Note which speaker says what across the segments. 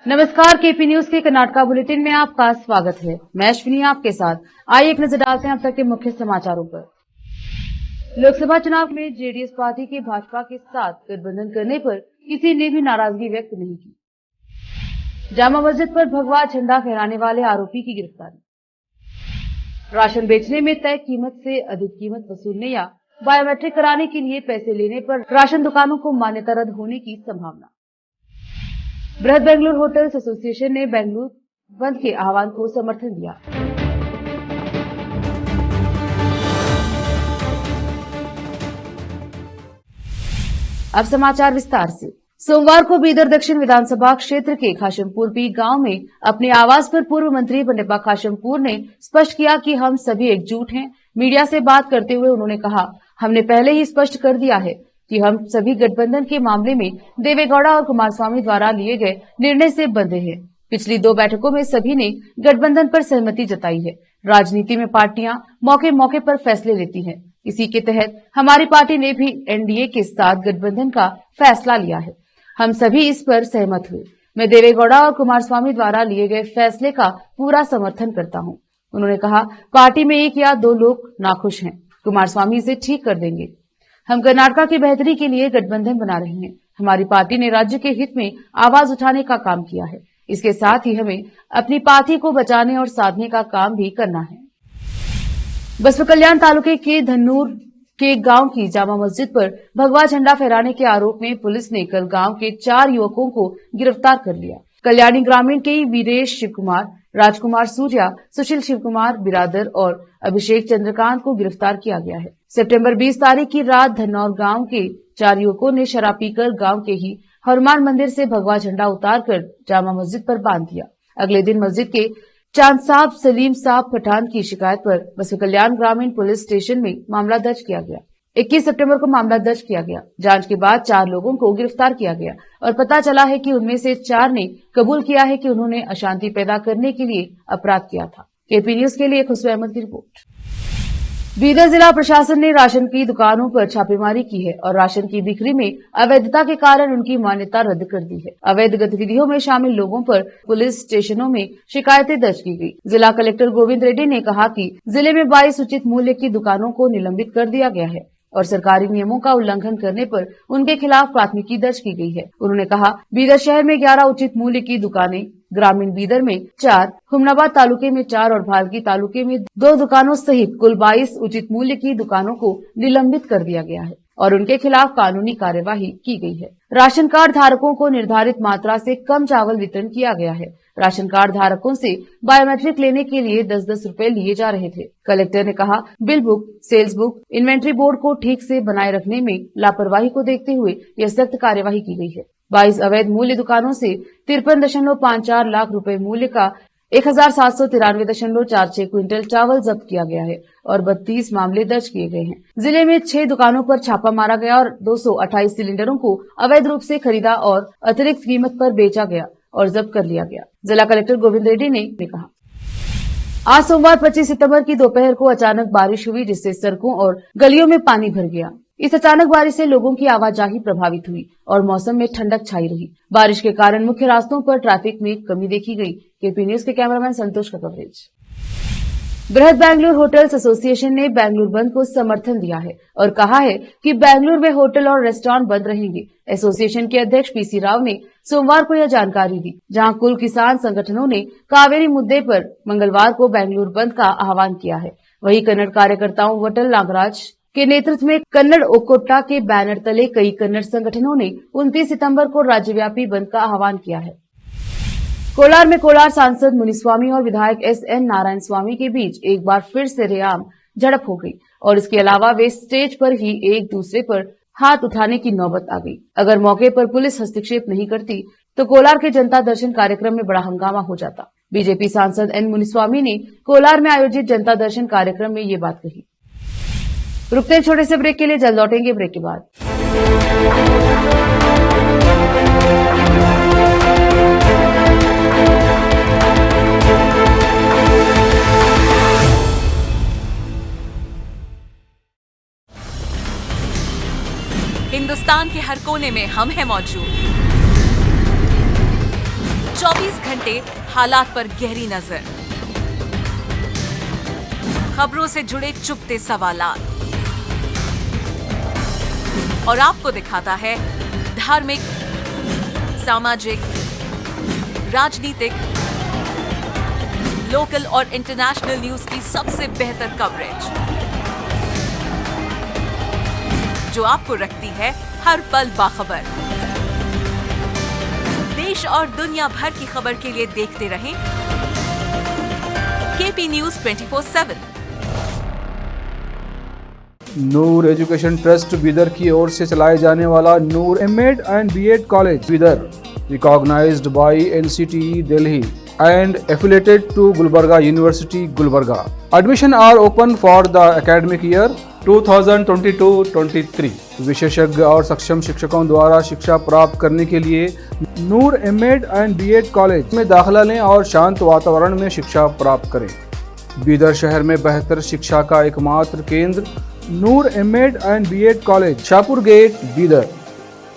Speaker 1: नमस्कार, KP news के Karnataka bulletin में आपका स्वागत है। मैं अश्विनी आपके साथ। आइए एक नजर डालते हैं अब तक के मुख्य समाचारों पर। लोकसभा चुनाव में जेडीएस पार्टी के भाजपा के साथ गठबंधन करने पर किसी ने भी नाराजगी व्यक्त नहीं की। जामा मस्जिद पर भगवा झंडा फहराने वाले आरोपी की गिरफ्तारी। राशन बेचने में तय कीमत से अधिक कीमत वसूलने या बायोमेट्रिक कराने के लिए पैसे लेने पर राशन दुकानों को मान्यता रद्द होने की संभावना। बृहद बेंगलुरु होटल्स एसोसिएशन ने बेंगलुरु बंद के आह्वान को समर्थन दिया। अब समाचार विस्तार से। सोमवार को बीदर दक्षिण विधानसभा क्षेत्र के खाशमपुर पी गांव में अपने आवास पर पूर्व मंत्री बंडेप्पा खाशमपुर ने स्पष्ट किया कि हम सभी एकजुट हैं। मीडिया से बात करते हुए उन्होंने कहा, हमने पहले ही स्पष्ट कर दिया है कि हम सभी गठबंधन के मामले में देवेगौड़ा और कुमारस्वामी द्वारा लिए गए निर्णय से बंधे हैं। पिछली 2 बैठकों में सभी ने गठबंधन पर सहमति जताई है। राजनीति में पार्टियां मौके मौके पर फैसले लेती हैं। इसी के तहत हमारी पार्टी ने भी एनडीए के साथ गठबंधन का फैसला लिया है। हम सभी इस पर सहमत हुए। मैं देवेगौड़ा और कुमारस्वामी द्वारा लिए गए फैसले का पूरा समर्थन करता हूं। उन्होंने कहा, पार्टी में 1 या 2 लोग नाखुश हैं, कुमारस्वामी इसे ठीक कर देंगे। हम कर्नाटका की बेहतरी के लिए गठबंधन बना रहे हैं। हमारी पार्टी ने राज्य के हित में आवाज उठाने का काम किया है। इसके साथ ही हमें अपनी पार्टी को बचाने और साधने का काम भी करना है। बसवा कल्याण तालुके के धन्नूर के गांव की जामा मस्जिद पर भगवा झंडा फहराने के आरोप में पुलिस ने कल गांव के 4 युवकों को गिरफ्तार कर लिया। कल्याणी ग्रामीण के वीरेश शिवकुमार, राजकुमार सूर्या, सुशील शिवकुमार बिरादर और अभिषेक चंद्रकांत को गिरफ्तार किया गया है। सितंबर 20 तारीख की रात धन्नौर गांव के 4 युवकों ने शराब पीकर गांव के ही हनुमान मंदिर से भगवा झंडा उतारकर जामा मस्जिद पर बांध दिया। अगले दिन मस्जिद के चांद साहब सलीम साहब पठान की शिकायत पर बसवा कल्याण ग्रामीण पुलिस स्टेशन में मामला दर्ज किया गया। 21 सितंबर को मामला दर्ज किया गया। जांच के बाद 4 लोगों को गिरफ्तार किया गया और पता चला है कि उनमें से 4 ने कबूल किया है कि उन्होंने अशांति पैदा करने के लिए अपराध किया था। केपी न्यूज के लिए खुशबू अहमद की रिपोर्ट। बीदर जिला प्रशासन ने राशन की दुकानों पर छापेमारी की है और राशन की बिक्री में अवैधता के कारण उनकी मान्यता रद्द कर दी है। अवैध गतिविधियों में शामिल लोगों पर पुलिस स्टेशनों में शिकायतें दर्ज की गई। जिला कलेक्टर गोविंद रेड्डी ने कहा कि जिले में 22 उचित मूल्य की दुकानों को निलंबित कर दिया गया है और सरकारी नियमों का उल्लंघन करने पर उनके खिलाफ प्राथमिकी दर्ज की गई है। उन्होंने कहा, बीदर शहर में 11 उचित मूल्य की दुकानें, ग्रामीण बीदर में 4, हुमनाबाद तालुके में 4 और भालकी तालुके में 2 दुकानों सहित कुल 22 उचित मूल्य की दुकानों को निलंबित कर दिया गया है और उनके खिलाफ कानूनी कार्यवाही की गई है। राशन कार्ड धारकों को निर्धारित मात्रा से कम चावल वितरण किया गया है। राशन कार्ड धारकों से बायोमेट्रिक लेने के लिए 10-10 रुपए लिए जा रहे थे। कलेक्टर ने कहा, bill book, sales book, inventory board को ठीक से बनाए रखने में लापरवाही को देखते हुए यह सख्त कार्यवाही की गई है। 22 अवैध मूल्य दुकानों से 53.54 लाख रुपए मूल्य का 1793.46 क्विंटल चावल जब्त किया गया है और 32 मामले दर्ज किए गए हैं। जिले में 6 दुकानों पर छापा मारा गया और 228 सिलेंडरों को अवैध रूप से खरीदा और अतिरिक्त कीमत पर बेचा गया और जब्त कर लिया गया। जिला कलेक्टर गोविंद रेड्डी ने कहा, आज सोमवार 25 सितंबर की दोपहर को अचानक बारिश हुई जिससे सड़कों और गलियों में पानी भर गया। इस अचानक बारिश से लोगों की आवाजाही प्रभावित हुई और मौसम में ठंडक छाई रही। बारिश के कारण मुख्य रास्तों पर ट्रैफिक में कमी देखी गई। केपी न्यूज के कैमरामैन संतोष का कवरेज। बृहद बेंगलुरु होटल्स एसोसिएशन ने बेंगलुरु बंद को समर्थन दिया है और कहा है कि बेंगलुरु में होटल और रेस्टोरेंट बंद रहेंगे। एसोसिएशन के अध्यक्ष पीसी राव ने सोमवार को यह जानकारी दी, जहां कुल किसान संगठनों ने कावेरी मुद्दे पर मंगलवार को बेंगलुरु बंद का आह्वान किया है। वहीं कन्नड़ कार्यकर्ताओं वटल नागराज के नेतृत्व में कन्नड़ ओकोट्टा के बैनर तले कई कन्नड़ संगठनों ने 29 सितंबर को राज्यव्यापी बंद का आह्वान किया है। कोलार में कोलार सांसद मुनिस्वामी और विधायक एसएन नारायण स्वामी के बीच एक बार फिर से रेआम झड़प हो गई और इसके अलावा वे स्टेज पर ही एक दूसरे पर हाथ उठाने की नौबत आ गई। अगर मौके पर पुलिस हस्तक्षेप नहीं करती तो कोलार के जनता दर्शन कार्यक्रम में बड़ा हंगामा हो जाता। बीजेपी सांसद एन मुनिस्वामी ने कोलार में आयोजित जनता दर्शन कार्यक्रम में ये बात कही। रुकते हैं छोटे से ब्रेक के लिए, जल्द लौटेंगे ब्रेक के बाद।
Speaker 2: हिंदुस्तान के हर कोने में हम हैं मौजूद। 24 घंटे हालात पर गहरी नजर, खबरों से जुड़े चुपते सवालात, और आपको दिखाता है धार्मिक, सामाजिक, राजनीतिक, लोकल और इंटरनेशनल न्यूज की सबसे बेहतर कवरेज, जो आपको रखती है हर पल बाखबर। देश और दुनिया भर की खबर के लिए देखते रहें KP news 24/7।
Speaker 3: Noor education trust Bidar की ओर से चलाए जाने वाला Noor MEd and BEd college Bidar, recognized by NCTE Delhi and affiliated to Gulbarga University, Gulbarga. Admission are open for the academic year 2022-23. विशेषज्ञ और सक्षम शिक्षकों द्वारा शिक्षा प्राप्त करने के लिए नूर एमएड एंड बीएड कॉलेज में दाखिला लें और शांत वातावरण में शिक्षा प्राप्त करें। बीदर शहर में बेहतर शिक्षा का एकमात्र केंद्र Noor MEd and BEd college, Shahpur gate, Bidar.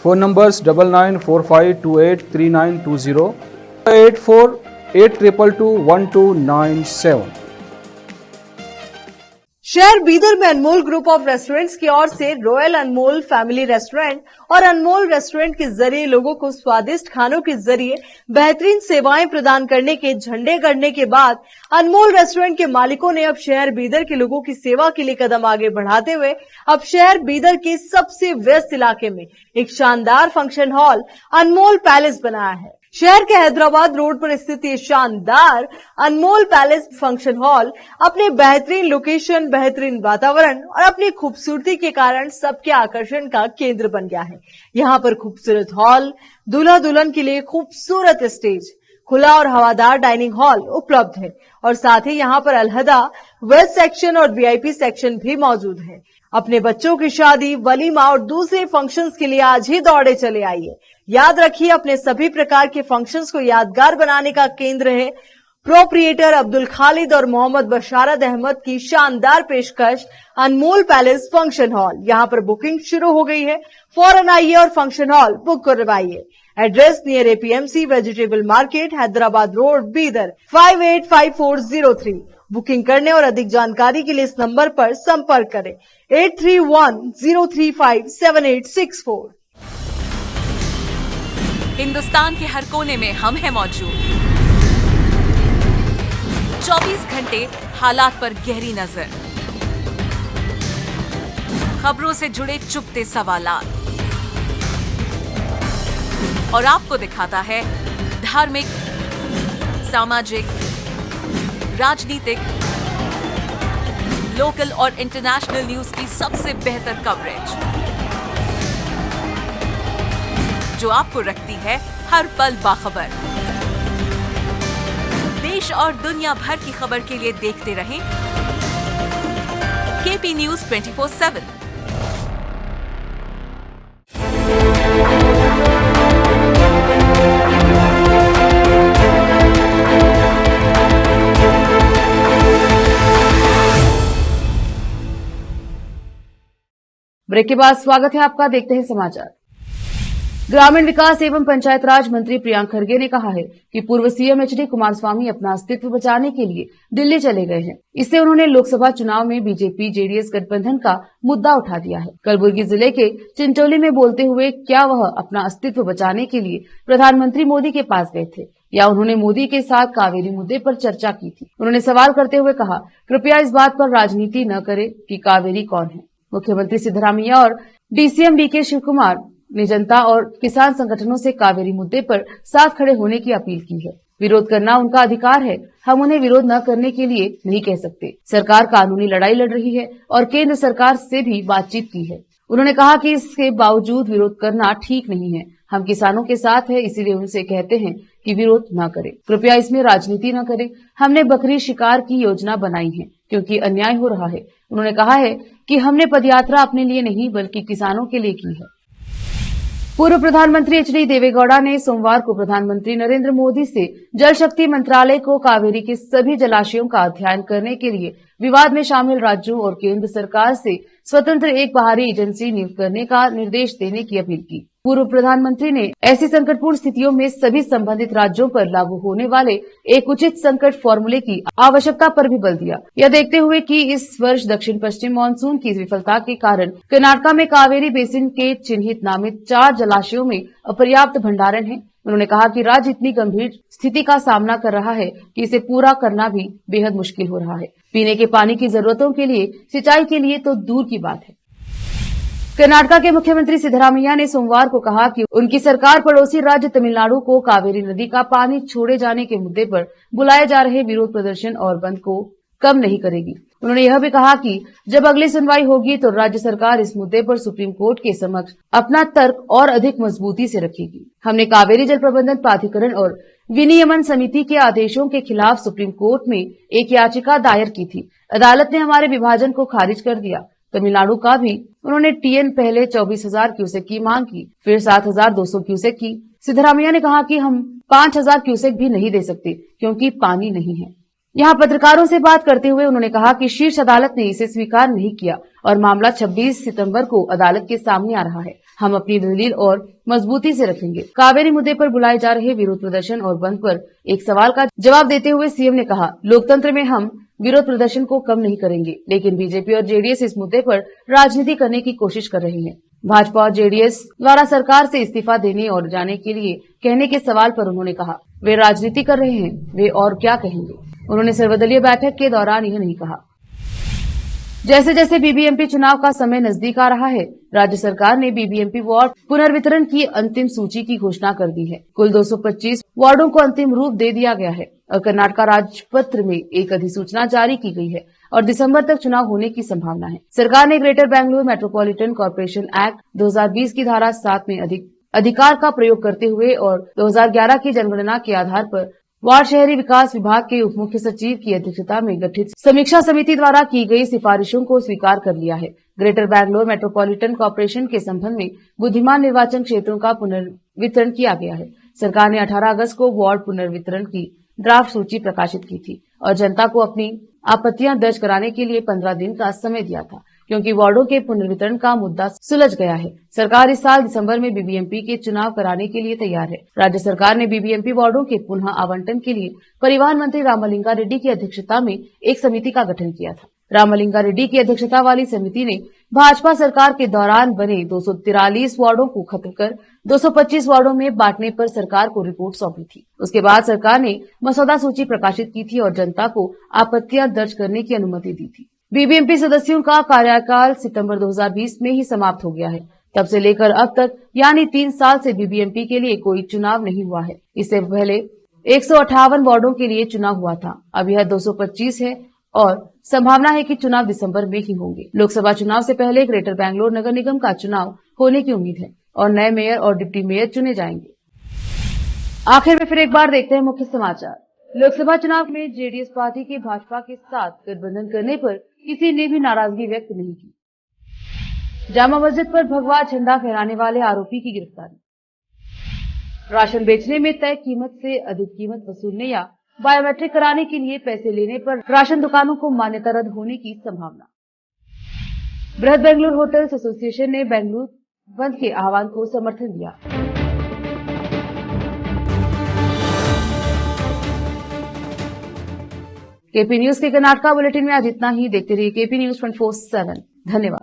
Speaker 3: Phone numbers 9945283920, 8482221297।
Speaker 4: शहर बीदर में अनमोल ग्रुप ऑफ रेस्टोरेंट्स की ओर से रॉयल अनमोल फैमिली रेस्टोरेंट और अनमोल रेस्टोरेंट के जरिए लोगों को स्वादिष्ट खानों के जरिए बेहतरीन सेवाएं प्रदान करने के झंडे गड़ने के बाद अनमोल रेस्टोरेंट के मालिकों ने अब शहर बीदर के लोगों की सेवा के लिए कदम आगे बढ़ाते हुए अब शहर बीदर के सबसे व्यस्त इलाके में एक शानदार फंक्शन हॉल अनमोल पैलेस बनाया है। शहर के हैदराबाद रोड पर स्थित ये शानदार अनमोल पैलेस फंक्शन हॉल अपने बेहतरीन लोकेशन, बेहतरीन वातावरण और अपनी खूबसूरती के कारण सबके आकर्षण का केंद्र बन गया है। यहाँ पर खूबसूरत हॉल, दूल्हा दुल्हन के लिए खूबसूरत स्टेज, खुला और हवादार डाइनिंग हॉल उपलब्ध है और साथ ही यहाँ पर अलहदा वेस्ट सेक्शन और वीआईपी सेक्शन भी मौजूद है। अपने बच्चों की शादी, वलीमा और दूसरे फंक्शंस के लिए आज ही दौड़े चले आइए। याद रखिए, अपने सभी प्रकार के फंक्शंस को यादगार बनाने का केंद्र है प्रोप्रिएटर अब्दुल खालिद और मोहम्मद बशारत अहमद की शानदार पेशकश अनमोल पैलेस फंक्शन हॉल। यहाँ पर बुकिंग शुरू हो गई है, फौरन आइए और फंक्शन हॉल बुक करवाइए। Address near APMC vegetable market, Hyderabad road, Bidar 585403। Booking करने और अधिक जानकारी के लिए इस नंबर पर संपर्क करें 8310357864।
Speaker 2: हिंदुस्तान के हर कोने में हम हैं मौजूद। 24 घंटे हालात पर गहरी नजर, खबरों से जुड़े चुपते सवालात, और आपको दिखाता है धार्मिक, सामाजिक, राजनीतिक, लोकल और इंटरनेशनल न्यूज की सबसे बेहतर कवरेज, जो आपको रखती है हर पल बाखबर। देश और दुनिया भर की खबर के लिए देखते रहें केपी न्यूज 24/7।
Speaker 1: ब्रेक के बाद स्वागत है आपका। देखते हैं समाचार। ग्रामीण विकास एवं पंचायत राज मंत्री प्रियांक खरगे ने कहा है कि पूर्व सीएम एचडी कुमारस्वामी अपना अस्तित्व बचाने के लिए दिल्ली चले गए हैं। इससे उन्होंने लोकसभा चुनाव में बीजेपी जेडीएस गठबंधन का मुद्दा उठा दिया है। कलबुर्गी जिले के चिंचोली में बोलते हुए क्या वह अपना अस्तित्व बचाने के लिए प्रधानमंत्री मोदी के पास गए थे या उन्होंने मोदी के साथ कावेरी मुद्दे पर चर्चा की थी? उन्होंने सवाल करते हुए कहा, कृपया इस बात पर राजनीति न करें कि कावेरी कौन है। मुख्यमंत्री सिद्धरामैया और डीसीएम डीके शिव कुमार ने जनता और किसान संगठनों से कावेरी मुद्दे पर साथ खड़े होने की अपील की है। विरोध करना उनका अधिकार है, हम उन्हें विरोध न करने के लिए नहीं कह सकते। सरकार कानूनी लड़ाई लड़ रही है और केंद्र सरकार से भी बातचीत की है। उन्होंने कहा कि इसके बावजूद विरोध करना ठीक नहीं है। हम किसानों के साथ है, इसीलिए उनसे कहते हैं कि विरोध न करें। कृपया इसमें राजनीति न करें। हमने बकरी शिकार की योजना बनाई है क्योंकि अन्याय हो रहा है। उन्होंने कहा है कि हमने पदयात्रा अपने लिए नहीं बल्कि किसानों के लिए की है। पूर्व प्रधानमंत्री एचडी देवेगौड़ा ने सोमवार को प्रधानमंत्री नरेंद्र मोदी से जल शक्ति मंत्रालय को कावेरी के सभी जलाशयों का अध्ययन करने के लिए विवाद में शामिल राज्यों और केंद्र सरकार से स्वतंत्र एक बाहरी एजेंसी नियुक्त करने का निर्देश देने की अपील की। पूर्व प्रधानमंत्री ने ऐसी संकटपूर्ण स्थितियों में सभी संबंधित राज्यों पर लागू होने वाले एक उचित संकट फॉर्मूले की आवश्यकता पर भी बल दिया। यह देखते हुए कि इस वर्ष दक्षिण पश्चिम मानसून की विफलता के कारण कर्नाटक में कावेरी बेसिन के चिन्हित नामित 4 जलाशयों में अपर्याप्त भंडारण है। उन्होंने कहा कि राज्य इतनी गंभीर स्थिति का सामना कर रहा है कि इसे पूरा करना भी बेहद मुश्किल हो रहा है। पीने के पानी की जरूरतों के लिए, सिंचाई के लिए तो दूर की बात है। कर्नाटक के मुख्यमंत्री सिद्धरामैया ने सोमवार को कहा कि उनकी सरकार पड़ोसी राज्य तमिलनाडु को कावेरी नदी का पानी छोड़े जाने के मुद्दे पर बुलाए जा रहे विरोध प्रदर्शन और बंद को कम नहीं करेगी। उन्होंने यह भी कहा कि जब अगली सुनवाई होगी तो राज्य सरकार इस मुद्दे पर सुप्रीम कोर्ट के समक्ष अपना तर्क और अधिक मजबूती से रखेगी। हमने कावेरी जल प्रबंधन प्राधिकरण और विनियमन समिति के आदेशों के खिलाफ सुप्रीम कोर्ट में एक याचिका दायर की थी। अदालत ने हमारे विभाजन को खारिज कर दिया। तमिलनाडु का भी उन्होंने टीएन पहले 24,000 क्यूसेक की मांग की, फिर 7,200 क्यूसेक की। सिद्धरामैया ने कहा कि हम 5,000 क्यूसेक भी नहीं दे सकते क्योंकि पानी नहीं है। यहाँ पत्रकारों से बात करते हुए उन्होंने कहा कि शीर्ष अदालत ने इसे स्वीकार नहीं किया और मामला 26 सितंबर को अदालत के सामने आ रहा है। हम अपनी दलील और मजबूती से रखेंगे। कावेरी मुद्दे पर बुलाए जा रहे विरोध प्रदर्शन और बंद पर एक सवाल का जवाब देते हुए सीएम ने कहा, लोकतंत्र में हम विरोध प्रदर्शन को कम नहीं करेंगे, लेकिन बीजेपी और जेडीएस इस मुद्दे पर राजनीति करने की कोशिश कर रही है। भाजपा और जेडीएस द्वारा सरकार से इस्तीफा देने और जाने के लिए कहने के सवाल पर उन्होंने कहा, वे राजनीति कर रहे हैं, वे और क्या कहेंगे। उन्होंने सर्वदलीय बैठक के दौरान यह नहीं कहा। जैसे जैसे बीबीएमपी चुनाव का समय नजदीक आ रहा है, राज्य सरकार ने बीबीएमपी वार्ड पुनर्वितरण की अंतिम सूची की घोषणा कर दी है। कुल 225 वार्डों को अंतिम रूप दे दिया गया है और कर्नाटक राजपत्र में एक अधिसूचना जारी की गई है और दिसंबर तक चुनाव होने की संभावना है। सरकार ने greater Bengaluru metropolitan corporation act 2020 की धारा 7 में अधिकार का प्रयोग करते हुए और 2011 की जनगणना के आधार पर वार्ड शहरी विकास विभाग के उप मुख्य सचिव की अध्यक्षता में गठित समीक्षा समिति द्वारा की गई सिफारिशों को स्वीकार कर लिया है। ग्रेटर बैंगलोर मेट्रोपॉलिटन कॉर्पोरेशन के संबंध में बुद्धिमान निर्वाचन क्षेत्रों का पुनर्वितरण किया गया है। सरकार ने 18 अगस्त को वार्ड पुनर्वितरण की ड्राफ्ट सूची प्रकाशित की थी और जनता को अपनी आपत्तियां दर्ज कराने के लिए 15 दिन का समय दिया था, क्योंकि वार्डों के पुनर्वितरण का मुद्दा सुलझ गया है। सरकार इस साल दिसंबर में बीबीएमपी के चुनाव कराने के लिए तैयार है। राज्य सरकार ने बीबीएमपी वार्डों के पुनः आवंटन के लिए परिवहन मंत्री रामलिंगा रेड्डी की अध्यक्षता में एक समिति का गठन किया था। रामलिंगा रेड्डी की अध्यक्षता वाली समिति ने भाजपा सरकार के दौरान बने 243 वार्डों को खत्म कर 225 वार्डों में बांटने पर सरकार को रिपोर्ट सौंपी थी। उसके बाद सरकार ने मसौदा सूची प्रकाशित की थी और जनता को आपत्तियां दर्ज करने की अनुमति दी थी। बीबीएमपी सदस्यों का कार्यकाल सितंबर 2020 में ही समाप्त हो गया है। तब से लेकर अब तक यानी 3 साल से बीबीएमपी के लिए कोई चुनाव नहीं हुआ है। इससे पहले 158 वार्डों के लिए चुनाव हुआ था। अब यह 225 है और संभावना है कि चुनाव दिसंबर में ही होंगे। लोकसभा चुनाव से पहले ग्रेटर बैंगलोर नगर निगम का चुनाव होने की उम्मीद है और नए मेयर और डिप्टी मेयर चुने जाएंगे। आखिर में फिर एक बार देखते हैं मुख्य समाचार। लोकसभा चुनाव में जेडीएस पार्टी के भाजपा के साथ गठबंधन करने पर किसी ने भी नाराजगी व्यक्त नहीं की। जामा मस्जिद पर भगवा झंडा फहराने वाले आरोपी की गिरफ्तारी। राशन बेचने में तय कीमत से अधिक कीमत वसूलने या बायोमेट्रिक कराने के लिए पैसे लेने पर राशन दुकानों को मान्यता रद्द होने की संभावना। बृहद बेंगलुरु होटल्स एसोसिएशन ने बेंगलुरु बंद के आह्वान को समर्थन दिया। केपी न्यूज के कर्नाटक बुलेटिन में आज इतना ही। देखते रहिए केपी न्यूज 24/7। धन्यवाद।